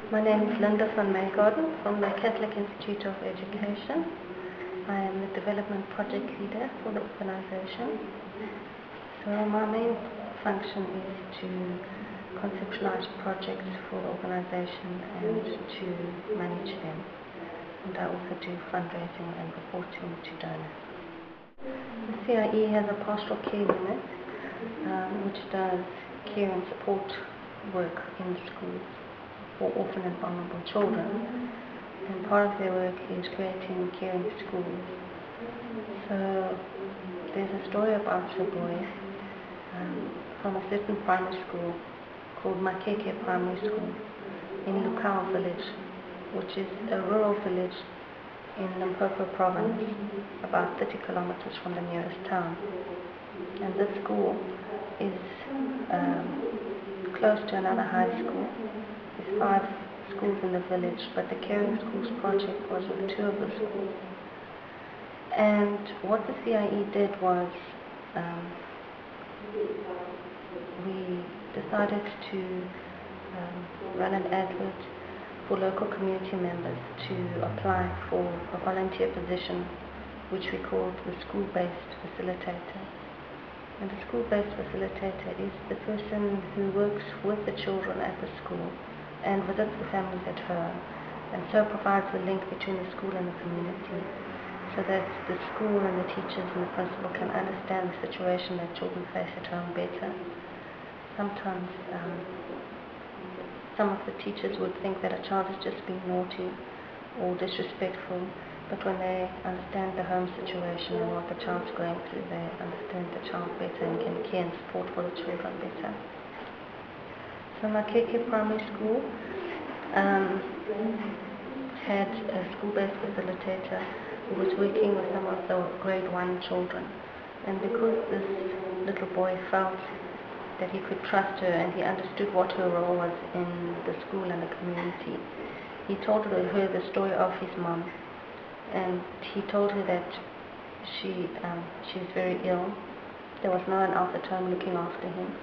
My name is Linda van MEYGAARDEN from the Catholic Institute of Education. I am the development project leader for the organization. So my main function is to conceptualize projects for the organization and to manage them. And I also do fundraising and reporting to donors. The CIE has a pastoral care unit which does care and support work in schools for orphan and vulnerable children, and part of their work is creating caring schools. So there's a story about a boy from a certain primary school called MEYGAARDEN Primary School in Lukau village, which is a rural village in MEYGAARDEN province, about 30 kilometers from the nearest town. And this school is close to another high school. There's 5 schools in the village, but the Caring Schools project was with 2 of the schools. And what the CIE did was we decided to run an advert for local community members to apply for a volunteer position, which we called the school-based facilitator. And the school-based facilitator is the person who works with the children at the school and visits the families at home, and so provides a link between the school and the community, so that the school and the teachers and the principal can understand the situation that children face at home better. Sometimes some of the teachers would think that a child is just being naughty or disrespectful, but when they understand the home situation and what the child's going through, they understand the child better and can care and support for the children better. So MEYGAARDEN Primary School had a school-based facilitator who was working with some of the grade 1 children. And because this little boy felt that he could trust her and he understood what her role was in the school and the community, he told her the story of his mom. And he told her that she's very ill. There was no one else at home looking after him,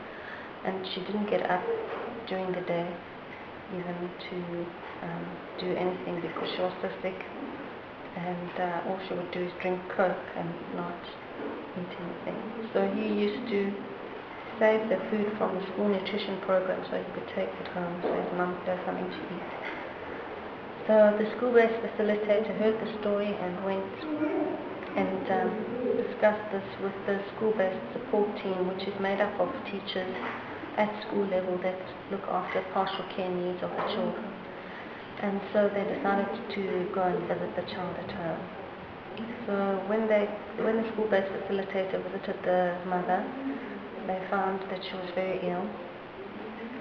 and she didn't get up during the day even to do anything because she was so sick, and all she would do is drink Coke and not eat anything. So he used to save the food from the school nutrition program so he could take it home so his mum could have something to eat. So the school-based facilitator heard the story and went and discussed this with the school-based support team, which is made up of teachers at school level that look after pastoral care needs of the children. And so they decided to go and visit the child at home. So when the school-based facilitator visited the mother, they found that she was very ill,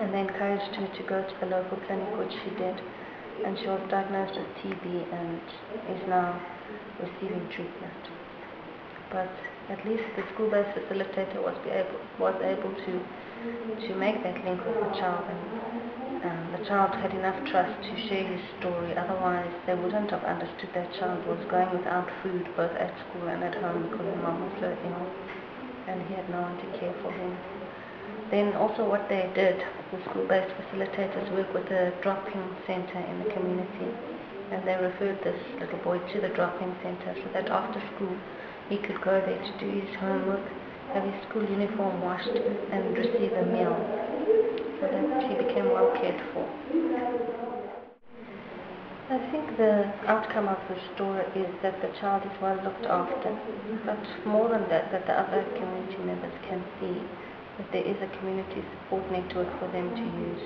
and they encouraged her to go to the local clinic, which she did. And she was diagnosed with TB and is now receiving treatment. But at least the school-based facilitator was able to make that link with the child, and the child had enough trust to share his story. Otherwise, they wouldn't have understood that child was going without food both at school and at home because his mom was so ill, and he had no one to care for him. Then also what they did, the school-based facilitators work with a drop-in center in the community, and they referred this little boy to the drop-in center so that after school he could go there to do his homework, have his school uniform washed, and receive a meal, so that he became well cared for. I think the outcome of the story is that the child is well looked after, but more than that, that the other community members can see that there is a community support network for them to use.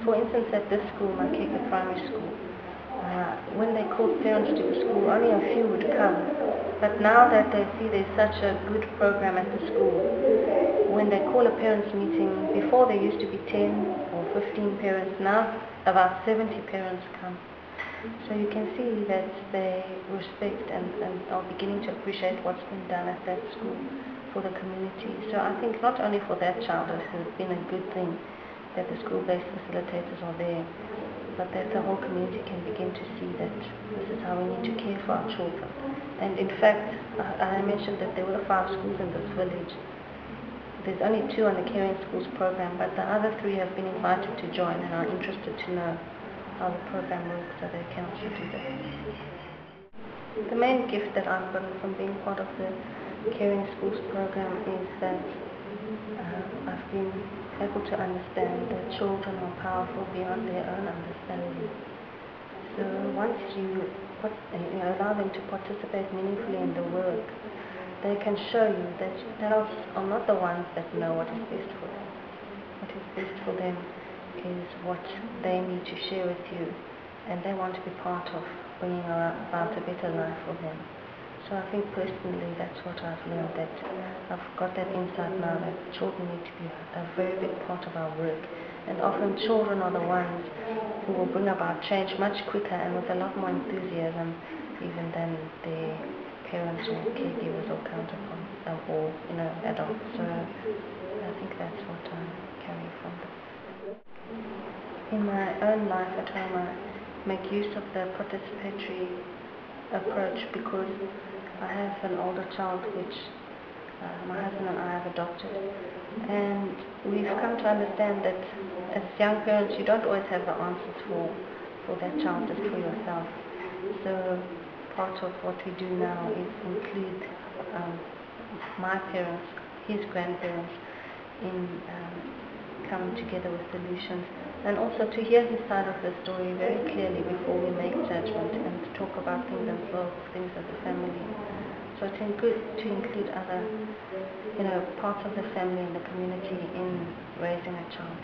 For instance, at this school, MEYGAARDEN Primary School, when they called parents to the school, only a few would come. But now that they see there's such a good program at the school, when they call a parents meeting, before there used to be 10 or 15 parents, now about 70 parents come. So you can see that they respect and are beginning to appreciate what's been done at that school for the community. So I think not only for that child it has been a good thing that the school-based facilitators are there, but that the whole community can begin to see that this is how we need to care for our children. And in fact, I mentioned that there were 5 schools in this village. There's only 2 on the Caring Schools program, but the other 3 have been invited to join and are interested to know how the program works, so they can also do that. The main gift that I've gotten from being part of the Caring Schools program is that I've been able to understand that children are powerful beyond their own understanding. So once you allow them to participate meaningfully in the work, they can show you that they are not the ones that know what is best for them. What is best for them is what they need to share with you, and they want to be part of bringing about a better life for them. So I think personally that's what I've learned, that I've got that insight now that children need to be a very big part of our work. And often children are the ones who will bring about change much quicker and with a lot more enthusiasm even than their parents or caregivers or counterparts or adults. So I think that's what I carry from them. In my own life at home, I make use of the participatory approach because I have an older child which my husband and I have adopted, and we've come to understand that as young parents you don't always have the answers for that child, just for yourself. So part of what we do now is include my parents, his grandparents, in coming together with solutions, and also to hear his side of the story very clearly before we make judgment, and to talk about things themselves, things as a family. So to include other parts of the family and the community in raising a child.